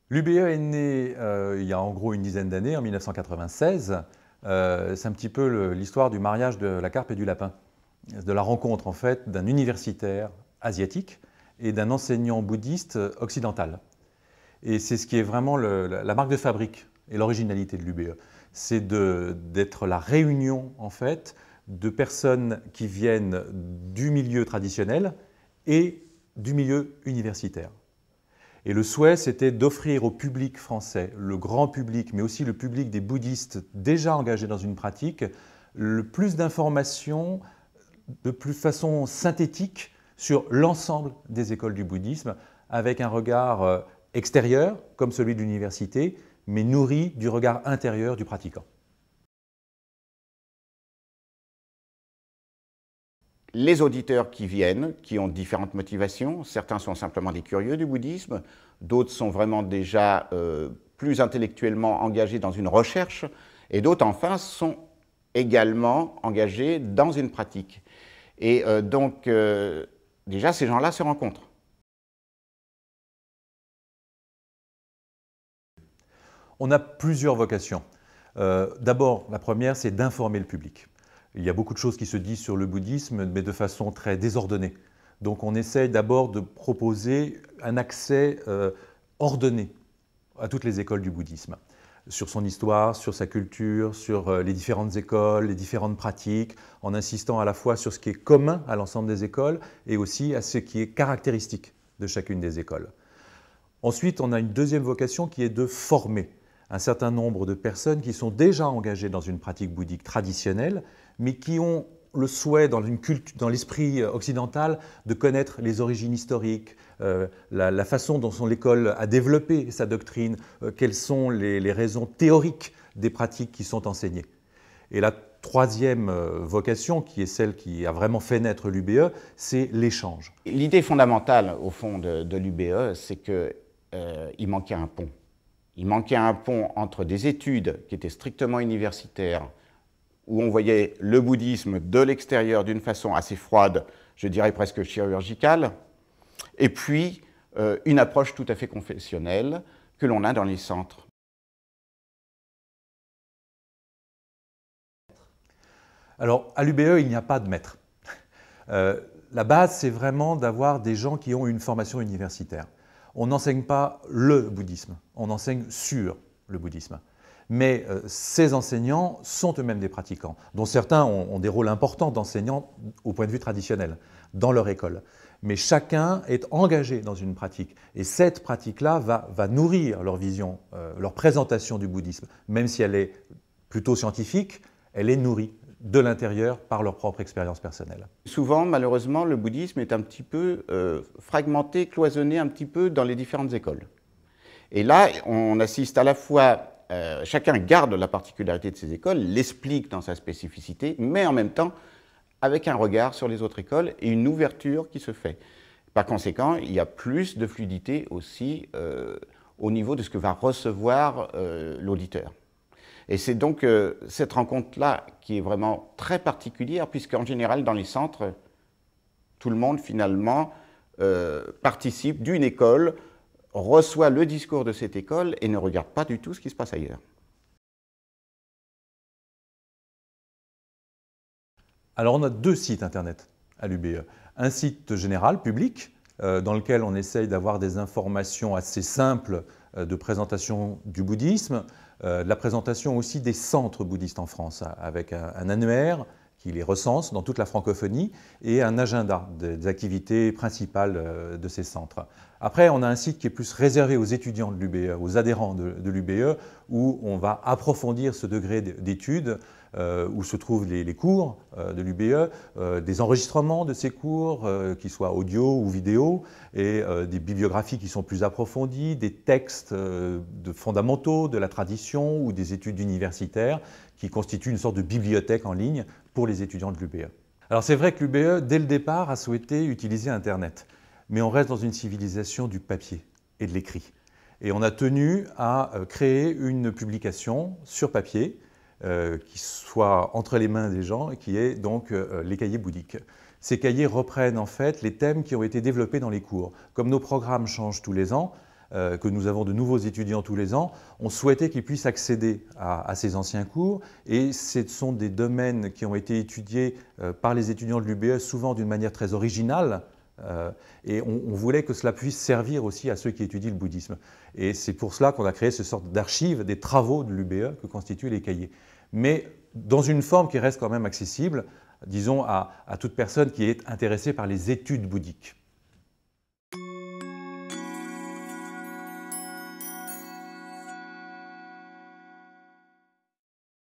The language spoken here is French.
L'UBE est né il y a en gros une dizaine d'années, en 1996. C'est un petit peu l'histoire du mariage de la carpe et du lapin, de la rencontre en fait d'un universitaire asiatique et d'un enseignant bouddhiste occidental. Et c'est ce qui est vraiment la marque de fabrique et l'originalité de l'UBE. C'est d'être la réunion en fait de personnes qui viennent du milieu traditionnel et du milieu universitaire. Et le souhait, c'était d'offrir au public français, le grand public, mais aussi le public des bouddhistes déjà engagés dans une pratique, le plus d'informations de façon synthétique sur l'ensemble des écoles du bouddhisme, avec un regard extérieur, comme celui de l'université, mais nourri du regard intérieur du pratiquant. Les auditeurs qui viennent, qui ont différentes motivations, certains sont simplement des curieux du bouddhisme, d'autres sont vraiment déjà plus intellectuellement engagés dans une recherche, et d'autres enfin sont également engagés dans une pratique. Et donc, déjà, ces gens-là se rencontrent. On a plusieurs vocations. D'abord, la première, c'est d'informer le public. Il y a beaucoup de choses qui se disent sur le bouddhisme, mais de façon très désordonnée. Donc on essaye d'abord de proposer un accès ordonné à toutes les écoles du bouddhisme, sur son histoire, sur sa culture, sur les différentes écoles, les différentes pratiques, en insistant à la fois sur ce qui est commun à l'ensemble des écoles et aussi à ce qui est caractéristique de chacune des écoles. Ensuite, on a une deuxième vocation qui est de former un certain nombre de personnes qui sont déjà engagées dans une pratique bouddhique traditionnelle, mais qui ont le souhait dans l'esprit occidental de connaître les origines historiques, la façon dont l'école a développé sa doctrine, quelles sont les raisons théoriques des pratiques qui sont enseignées. Et la troisième vocation, qui est celle qui a vraiment fait naître l'UBE, c'est l'échange. L'idée fondamentale, au fond, de l'UBE, c'est qu'il manquait un pont. Il manquait un pont entre des études qui étaient strictement universitaires, où on voyait le bouddhisme de l'extérieur d'une façon assez froide, je dirais presque chirurgicale, et puis une approche tout à fait confessionnelle que l'on a dans les centres. Alors, à l'UBE, il n'y a pas de maître. La base, c'est vraiment d'avoir des gens qui ont une formation universitaire. On n'enseigne pas le bouddhisme, on enseigne sur le bouddhisme. Mais ces enseignants sont eux-mêmes des pratiquants, dont certains ont des rôles importants d'enseignants au point de vue traditionnel, dans leur école. Mais chacun est engagé dans une pratique. Et cette pratique-là va nourrir leur vision, leur présentation du bouddhisme. Même si elle est plutôt scientifique, elle est nourrie de l'intérieur par leur propre expérience personnelle. Souvent, malheureusement, le bouddhisme est un petit peu fragmenté, cloisonné un petit peu dans les différentes écoles. Et là, on assiste à la fois, chacun garde la particularité de ses écoles, l'explique dans sa spécificité, mais en même temps, avec un regard sur les autres écoles et une ouverture qui se fait. Par conséquent, il y a plus de fluidité aussi au niveau de ce que va recevoir l'auditeur. Et c'est donc cette rencontre-là qui est vraiment très particulière, puisqu'en général, dans les centres, tout le monde, finalement, participe d'une école, reçoit le discours de cette école et ne regarde pas du tout ce qui se passe ailleurs. Alors, on a deux sites internet à l'UBE. Un site général, public, dans lequel on essaye d'avoir des informations assez simples de présentation du bouddhisme, de la présentation aussi des centres bouddhistes en France, avec un annuaire qui les recense dans toute la francophonie et un agenda des activités principales de ces centres. Après, on a un site qui est plus réservé aux étudiants de l'UBE, aux adhérents de l'UBE, où on va approfondir ce degré d'études, où se trouvent les cours de l'UBE, des enregistrements de ces cours, qu'ils soient audio ou vidéo, et des bibliographies qui sont plus approfondies, des textes fondamentaux de la tradition ou des études universitaires qui constituent une sorte de bibliothèque en ligne pour les étudiants de l'UBE. Alors c'est vrai que l'UBE, dès le départ, a souhaité utiliser Internet, mais on reste dans une civilisation du papier et de l'écrit. Et on a tenu à créer une publication sur papier qui soit entre les mains des gens et qui est donc les cahiers bouddhiques. Ces cahiers reprennent en fait les thèmes qui ont été développés dans les cours. Comme nos programmes changent tous les ans, que nous avons de nouveaux étudiants tous les ans, on souhaitait qu'ils puissent accéder à ces anciens cours. Et ce sont des domaines qui ont été étudiés par les étudiants de l'UBE, souvent d'une manière très originale. Et on voulait que cela puisse servir aussi à ceux qui étudient le bouddhisme. Et c'est pour cela qu'on a créé ce sorte d'archive des travaux de l'UBE que constituent les cahiers. Mais dans une forme qui reste quand même accessible, disons, à toute personne qui est intéressée par les études bouddhiques.